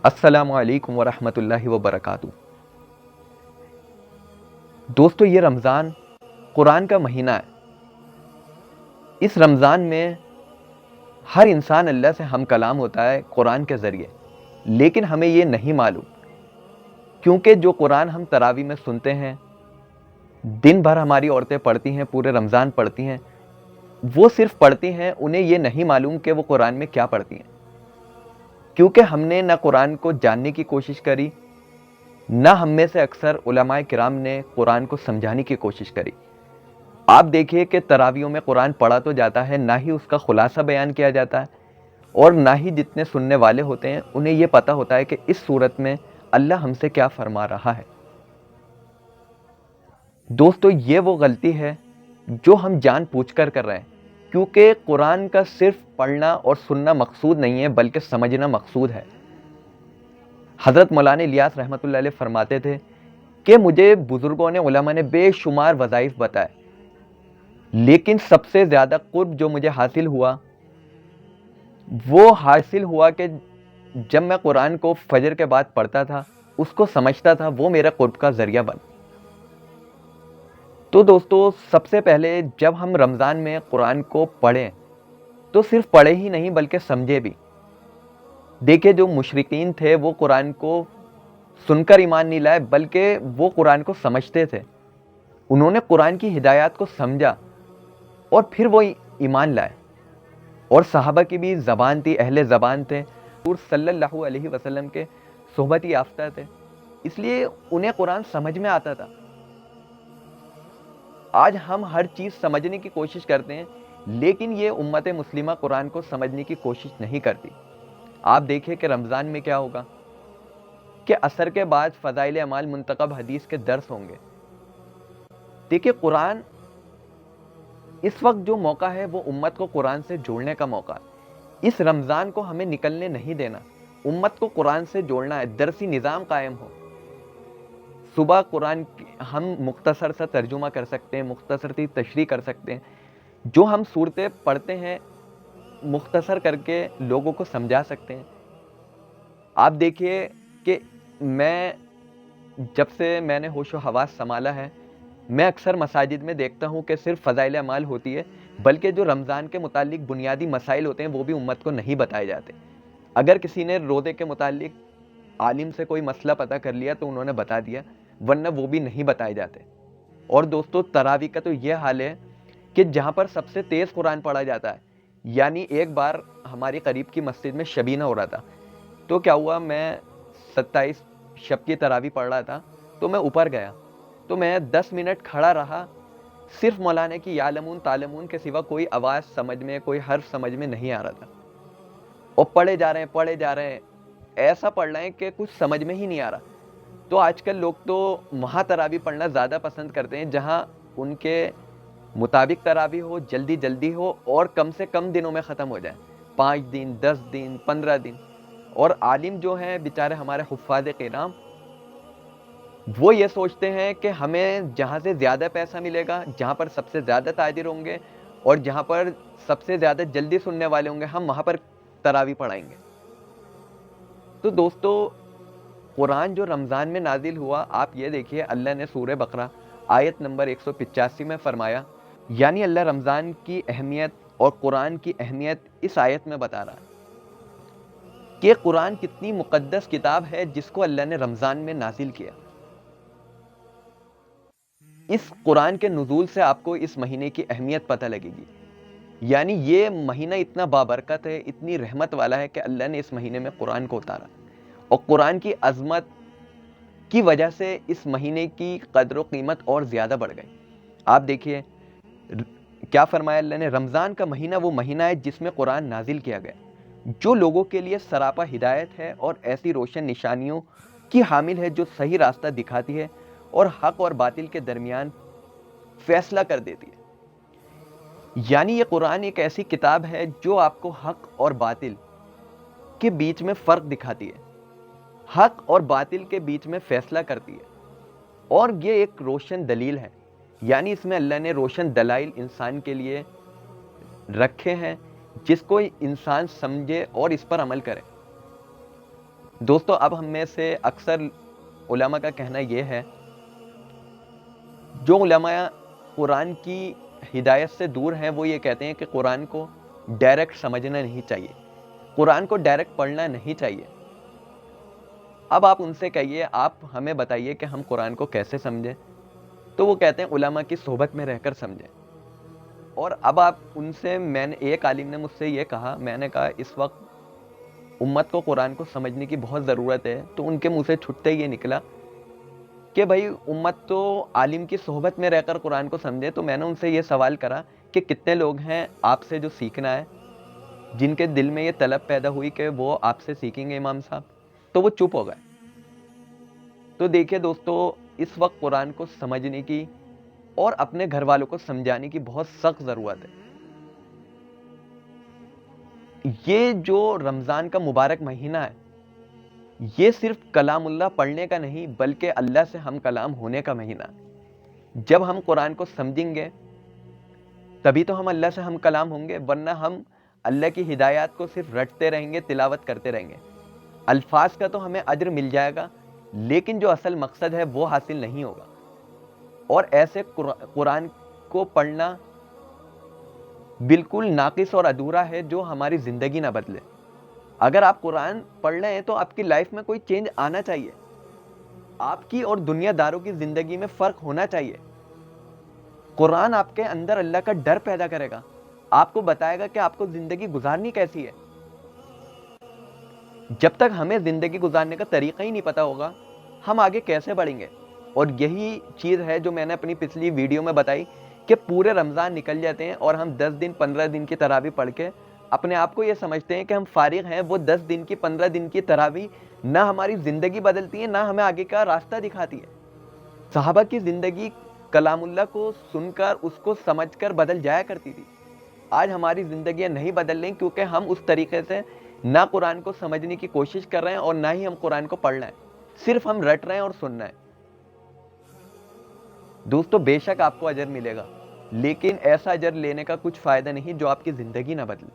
السلام علیکم ورحمۃ اللہ وبرکاتہ۔ دوستو، یہ رمضان قرآن کا مہینہ ہے۔ اس رمضان میں ہر انسان اللہ سے ہم کلام ہوتا ہے قرآن کے ذریعے، لیکن ہمیں یہ نہیں معلوم، کیونکہ جو قرآن ہم تراویح میں سنتے ہیں، دن بھر ہماری عورتیں پڑھتی ہیں، پورے رمضان پڑھتی ہیں، وہ صرف پڑھتی ہیں، انہیں یہ نہیں معلوم کہ وہ قرآن میں کیا پڑھتی ہیں، کیونکہ ہم نے نہ قرآن کو جاننے کی کوشش کری، نہ ہم میں سے اکثر علماء کرام نے قرآن کو سمجھانے کی کوشش کری۔ آپ دیکھیے کہ تراویحوں میں قرآن پڑھا تو جاتا ہے، نہ ہی اس کا خلاصہ بیان کیا جاتا ہے، اور نہ ہی جتنے سننے والے ہوتے ہیں انہیں یہ پتہ ہوتا ہے کہ اس صورت میں اللہ ہم سے کیا فرما رہا ہے۔ دوستو، یہ وہ غلطی ہے جو ہم جان بوجھ کر رہے ہیں، کیونکہ قرآن کا صرف پڑھنا اور سننا مقصود نہیں ہے، بلکہ سمجھنا مقصود ہے۔ حضرت مولانا الیاس رحمۃ اللہ علیہ فرماتے تھے کہ مجھے بزرگوں نے، علماء نے بے شمار وظائف بتائے، لیکن سب سے زیادہ قرب جو مجھے حاصل ہوا وہ حاصل ہوا کہ جب میں قرآن کو فجر کے بعد پڑھتا تھا، اس کو سمجھتا تھا، وہ میرے قرب کا ذریعہ بن۔ تو دوستو، سب سے پہلے جب ہم رمضان میں قرآن کو پڑھیں تو صرف پڑھے ہی نہیں بلکہ سمجھے بھی۔ دیکھیں، جو مشرکین تھے وہ قرآن کو سن کر ایمان نہیں لائے، بلکہ وہ قرآن کو سمجھتے تھے، انہوں نے قرآن کی ہدایات کو سمجھا اور پھر وہ ایمان لائے۔ اور صحابہ کی بھی زبان تھی، اہل زبان تھے، حضور صلی اللہ علیہ وسلم کے صحبت یافتہ تھے، اس لیے انہیں قرآن سمجھ میں آتا تھا۔ آج ہم ہر چیز سمجھنے کی کوشش کرتے ہیں، لیکن یہ امت مسلمہ قرآن کو سمجھنے کی کوشش نہیں کرتی۔ آپ دیکھیں کہ رمضان میں کیا ہوگا کہ عصر کے بعد فضائل اعمال منتخب حدیث کے درس ہوں گے۔ دیکھیں، قرآن اس وقت جو موقع ہے وہ امت کو قرآن سے جوڑنے کا موقع ہے۔ اس رمضان کو ہمیں نکلنے نہیں دینا، امت کو قرآن سے جوڑنا ہے، درسی نظام قائم ہو۔ صبح قرآن ہم مختصر سا ترجمہ کر سکتے ہیں، مختصر سی تشریح کر سکتے ہیں، جو ہم صورتیں پڑھتے ہیں مختصر کر کے لوگوں کو سمجھا سکتے ہیں۔ آپ دیکھیے کہ جب سے میں نے ہوش و حواس سنبھالا ہے، میں اکثر مساجد میں دیکھتا ہوں کہ صرف فضائل اعمال ہوتی ہے، بلکہ جو رمضان کے متعلق بنیادی مسائل ہوتے ہیں وہ بھی امت کو نہیں بتائے جاتے۔ اگر کسی نے روزے کے متعلق عالم سے کوئی مسئلہ پتہ کر لیا تو انہوں نے بتا دیا، ورنہ وہ بھی نہیں بتائے جاتے۔ اور دوستو، تراویح کا تو یہ حال ہے کہ جہاں پر سب سے تیز قرآن پڑھا جاتا ہے، یعنی ایک بار ہماری قریب کی مسجد میں شبینہ ہو رہا تھا، تو کیا ہوا، میں 27 شب کی تراویح پڑھ رہا تھا، تو میں اوپر گیا، تو میں 10 منٹ کھڑا رہا، صرف مولانا کی یعلمون تعلمون کے سوا کوئی آواز سمجھ میں، کوئی حرف سمجھ میں نہیں آ رہا تھا، اور پڑھے جا رہے ہیں، ایسا پڑھ رہے ہیں کہ کچھ سمجھ میں ہی نہیں آ رہا۔ تو آج کل لوگ تو وہاں تراویح پڑھنا زیادہ پسند کرتے ہیں جہاں ان کے مطابق تراویح ہو، جلدی ہو، اور کم سے کم دنوں میں ختم ہو جائے، 5 دن، 10 دن، 15 دن۔ اور عالم جو ہیں بیچارے ہمارے حفاظ کرام، وہ یہ سوچتے ہیں کہ ہمیں جہاں سے زیادہ پیسہ ملے گا، جہاں پر سب سے زیادہ تاجر ہوں گے اور جہاں پر سب سے زیادہ جلدی سننے والے ہوں گے، ہم وہاں پر تراویح پڑھائیں گے۔ تو دوستو، قرآن جو رمضان میں نازل ہوا، آپ یہ دیکھیے، اللہ نے سورہ بقرہ آیت نمبر 185 میں فرمایا، یعنی اللہ رمضان کی اہمیت اور قرآن کی اہمیت اس آیت میں بتا رہا ہے کہ قرآن کتنی مقدس کتاب ہے جس کو اللہ نے رمضان میں نازل کیا۔ اس قرآن کے نزول سے آپ کو اس مہینے کی اہمیت پتہ لگے گی، یعنی یہ مہینہ اتنا بابرکت ہے، اتنی رحمت والا ہے کہ اللہ نے اس مہینے میں قرآن کو اتارا، اور قرآن کی عظمت کی وجہ سے اس مہینے کی قدر و قیمت اور زیادہ بڑھ گئی۔ آپ دیکھیے کیا فرمایا اللہ نے، رمضان کا مہینہ وہ مہینہ ہے جس میں قرآن نازل کیا گیا، جو لوگوں کے لیے سراپا ہدایت ہے اور ایسی روشن نشانیوں کی حامل ہے جو صحیح راستہ دکھاتی ہے اور حق اور باطل کے درمیان فیصلہ کر دیتی ہے۔ یعنی یہ قرآن ایک ایسی کتاب ہے جو آپ کو حق اور باطل کے بیچ میں فرق دکھاتی ہے، حق اور باطل کے بیچ میں فیصلہ کرتی ہے، اور یہ ایک روشن دلیل ہے، یعنی اس میں اللہ نے روشن دلائل انسان کے لیے رکھے ہیں جس کو انسان سمجھے اور اس پر عمل کرے۔ دوستو اب ہم میں سے اکثر علماء کا کہنا یہ ہے، جو علماء قرآن کی ہدایت سے دور ہیں وہ یہ کہتے ہیں کہ قرآن کو ڈائریکٹ سمجھنا نہیں چاہیے، قرآن کو ڈائریکٹ پڑھنا نہیں چاہیے۔ اب آپ ان سے کہیے، آپ ہمیں بتائیے کہ ہم قرآن کو کیسے سمجھیں، تو وہ کہتے ہیں علماء کی صحبت میں رہ کر سمجھیں۔ اور اب آپ ان سے، ایک عالم نے مجھ سے یہ کہا، میں نے کہا اس وقت امت کو قرآن کو سمجھنے کی بہت ضرورت ہے، تو ان کے منہ سے چھٹتے یہ نکلا کہ بھائی امت تو عالم کی صحبت میں رہ کر قرآن کو سمجھے۔ تو میں نے ان سے یہ سوال کرا کہ کتنے لوگ ہیں آپ سے جو سیکھنا ہے، جن کے دل میں یہ طلب پیدا ہوئی کہ وہ آپ سے سیکھیں گے امام صاحب؟ تو وہ چپ ہو گئے۔ تو دیکھیے دوستو، اس وقت قرآن کو سمجھنے کی اور اپنے گھر والوں کو سمجھانے کی بہت سخت ضرورت ہے۔ یہ جو رمضان کا مبارک مہینہ ہے، یہ صرف کلام اللہ پڑھنے کا نہیں بلکہ اللہ سے ہم کلام ہونے کا مہینہ ہے۔ جب ہم قرآن کو سمجھیں گے تبھی تو ہم اللہ سے ہم کلام ہوں گے، ورنہ ہم اللہ کی ہدایات کو صرف رٹتے رہیں گے، تلاوت کرتے رہیں گے۔ الفاظ کا تو ہمیں اجر مل جائے گا، لیکن جو اصل مقصد ہے وہ حاصل نہیں ہوگا۔ اور ایسے قرآن کو پڑھنا بالکل ناقص اور ادھورا ہے جو ہماری زندگی نہ بدلے۔ اگر آپ قرآن پڑھ رہے ہیں تو آپ کی لائف میں کوئی چینج آنا چاہیے، آپ کی اور دنیا داروں کی زندگی میں فرق ہونا چاہیے۔ قرآن آپ کے اندر اللہ کا ڈر پیدا کرے گا، آپ کو بتائے گا کہ آپ کو زندگی گزارنی کیسی ہے۔ جب تک ہمیں زندگی گزارنے کا طریقہ ہی نہیں پتا ہوگا، ہم آگے کیسے بڑھیں گے؟ اور یہی چیز ہے جو میں نے اپنی پچھلی ویڈیو میں بتائی کہ پورے رمضان نکل جاتے ہیں اور ہم 10 دن 15 دن کی تراویح پڑھ کے اپنے آپ کو یہ سمجھتے ہیں کہ ہم فارغ ہیں۔ وہ 10 دن کی 15 دن کی تراویح نہ ہماری زندگی بدلتی ہے، نہ ہمیں آگے کا راستہ دکھاتی ہے۔ صحابہ کی زندگی کلام اللہ کو سن کر، اس کو سمجھ کر بدل جایا کرتی تھی۔ آج ہماری زندگیاں نہیں بدل رہی کیونکہ ہم اس طریقے سے نہ قرآن کو سمجھنے کی کوشش کر رہے ہیں اور نہ ہی ہم قرآن کو پڑھ رہے ہیں، صرف ہم رٹ رہے ہیں اور سن رہے ہیں۔ دوستو بے شک آپ کو اجر ملے گا، لیکن ایسا اجر لینے کا کچھ فائدہ نہیں جو آپ کی زندگی نہ بدلے۔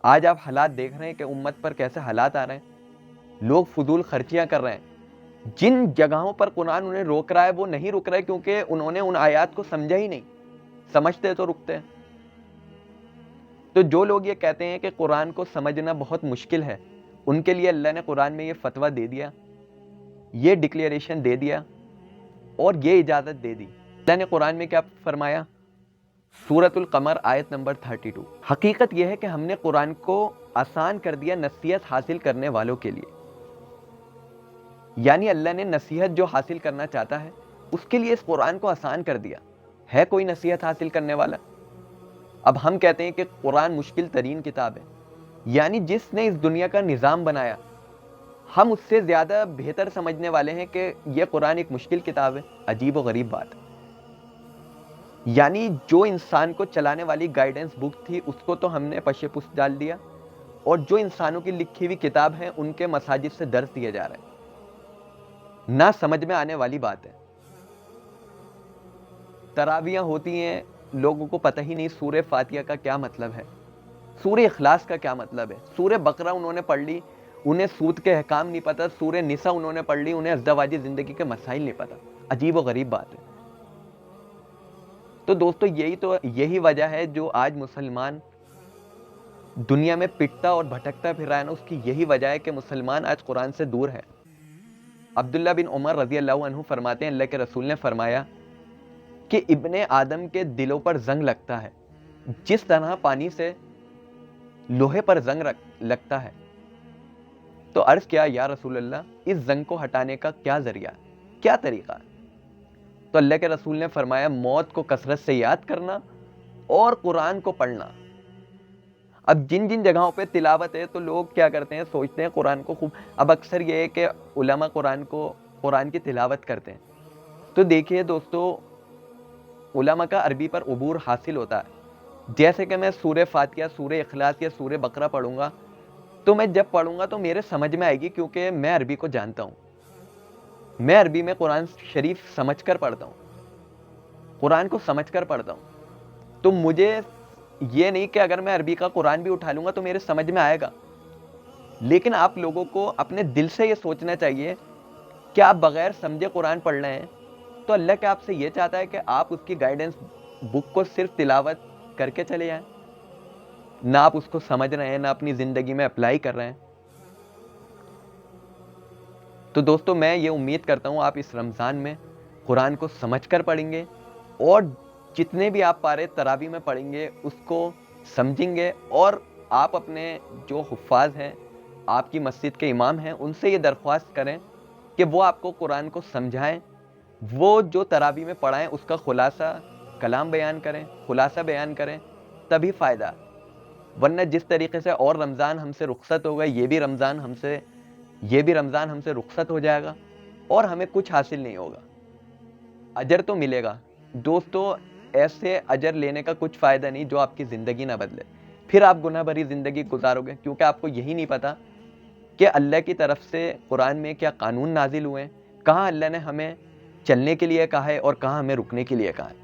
آج آپ حالات دیکھ رہے ہیں کہ امت پر کیسے حالات آ رہے ہیں، لوگ فضول خرچیاں کر رہے ہیں۔ جن جگہوں پر قرآن انہیں روک رہا ہے وہ نہیں رک رہے کیونکہ انہوں نے ان آیات کو سمجھا ہی نہیں، سمجھتے تو رکتے ہیں۔ تو جو لوگ یہ کہتے ہیں کہ قرآن کو سمجھنا بہت مشکل ہے، ان کے لیے اللہ نے قرآن میں یہ فتویٰ دے دیا، یہ ڈکلیریشن دے دیا اور یہ اجازت دے دی۔ اللہ نے قرآن میں کیا فرمایا؟ سورۃ القمر آیت نمبر 32۔ حقیقت یہ ہے کہ ہم نے قرآن کو آسان کر دیا نصیحت حاصل کرنے والوں کے لیے، یعنی اللہ نے نصیحت جو حاصل کرنا چاہتا ہے اس کے لیے اس قرآن کو آسان کر دیا۔ ہے کوئی نصیحت حاصل کرنے والا؟ اب ہم کہتے ہیں کہ قرآن مشکل ترین کتاب ہے، یعنی جس نے اس دنیا کا نظام بنایا، ہم اس سے زیادہ بہتر سمجھنے والے ہیں کہ یہ قرآن ایک مشکل کتاب ہے۔ عجیب و غریب بات ہے۔ یعنی جو انسان کو چلانے والی گائیڈنس بک تھی اس کو تو ہم نے پشے پس ڈال دیا، اور جو انسانوں کی لکھی ہوئی کتاب ہیں ان کے مساجد سے درس دیے جا رہے ہیں۔ نہ سمجھ میں آنے والی بات ہے۔ تراویحیں ہوتی ہیں، لوگوں کو پتہ ہی نہیں سورہ فاتحہ کا کیا مطلب ہے، سورہ اخلاص کا کیا مطلب ہے۔ سورہ بقرہ انہوں نے پڑھ لی، انہیں سود کے احکام نہیں پتہ۔ سورہ نساء انہوں نے پڑھ لی، انہیں ازدواجی زندگی کے مسائل نہیں پتہ۔ عجیب و غریب بات ہے۔ تو دوستو یہی وجہ ہے جو آج مسلمان دنیا میں پٹتا اور بھٹکتا پھر رہا ہے نا، اس کی یہی وجہ ہے کہ مسلمان آج قرآن سے دور ہے۔ عبداللہ بن عمر رضی اللہ عنہ فرماتے ہیں، اللہ کے رسول نے فرمایا کہ ابن آدم کے دلوں پر زنگ لگتا ہے جس طرح پانی سے لوہے پر زنگ لگتا ہے۔ تو عرض کیا، یا رسول اللہ اس زنگ کو ہٹانے کا کیا ذریعہ، کیا طریقہ ہے؟ تو اللہ کے رسول نے فرمایا، موت کو کثرت سے یاد کرنا اور قرآن کو پڑھنا۔ اب جن جن جگہوں پہ تلاوت ہے تو لوگ کیا کرتے ہیں، سوچتے ہیں قرآن کو خوب، اب اکثر یہ ہے کہ علماء قرآن کی تلاوت کرتے ہیں۔ تو دیکھیے دوستو، علماء کا عربی پر عبور حاصل ہوتا ہے۔ جیسے کہ میں سورہ فاتحہ، سورہ اخلاص یا سورہ بقرہ پڑھوں گا تو میں جب پڑھوں گا تو میرے سمجھ میں آئے گی، کیونکہ میں عربی کو جانتا ہوں۔ میں عربی میں قرآن شریف سمجھ کر پڑھتا ہوں، قرآن کو سمجھ کر پڑھتا ہوں۔ تو مجھے یہ نہیں کہ اگر میں عربی کا قرآن بھی اٹھا لوں گا تو میرے سمجھ میں آئے گا۔ لیکن آپ لوگوں کو اپنے دل سے یہ سوچنا چاہیے کہ آپ بغیر سمجھے قرآن پڑھ رہے ہیں تو اللہ کیا آپ سے یہ چاہتا ہے کہ آپ اس کی گائیڈنس بک کو صرف تلاوت کر کے چلے جائیں، نہ آپ اس کو سمجھ رہے ہیں، نہ اپنی زندگی میں اپلائی کر رہے ہیں؟ تو دوستو میں یہ امید کرتا ہوں آپ اس رمضان میں قرآن کو سمجھ کر پڑھیں گے، اور جتنے بھی آپ پارے تراویح میں پڑھیں گے اس کو سمجھیں گے، اور آپ اپنے جو حفاظ ہیں، آپ کی مسجد کے امام ہیں، ان سے یہ درخواست کریں کہ وہ آپ کو قرآن کو سمجھائیں، وہ جو تراویح میں پڑھائیں اس کا خلاصہ کلام بیان کریں، خلاصہ بیان کریں، تبھی فائدہ۔ ورنہ جس طریقے سے اور رمضان ہم سے رخصت ہو گئے، یہ بھی رمضان ہم سے رخصت ہو جائے گا اور ہمیں کچھ حاصل نہیں ہوگا۔ اجر تو ملے گا دوستو، ایسے اجر لینے کا کچھ فائدہ نہیں جو آپ کی زندگی نہ بدلے، پھر آپ گناہ بھری زندگی گزارو گے، کیونکہ آپ کو یہی نہیں پتا کہ اللہ کی طرف سے قرآن میں کیا قانون نازل ہوئے ہیں، کہاں اللہ نے ہمیں چلنے کے لیے کہا ہے اور کہاں ہمیں رکنے کے لیے کہا ہے۔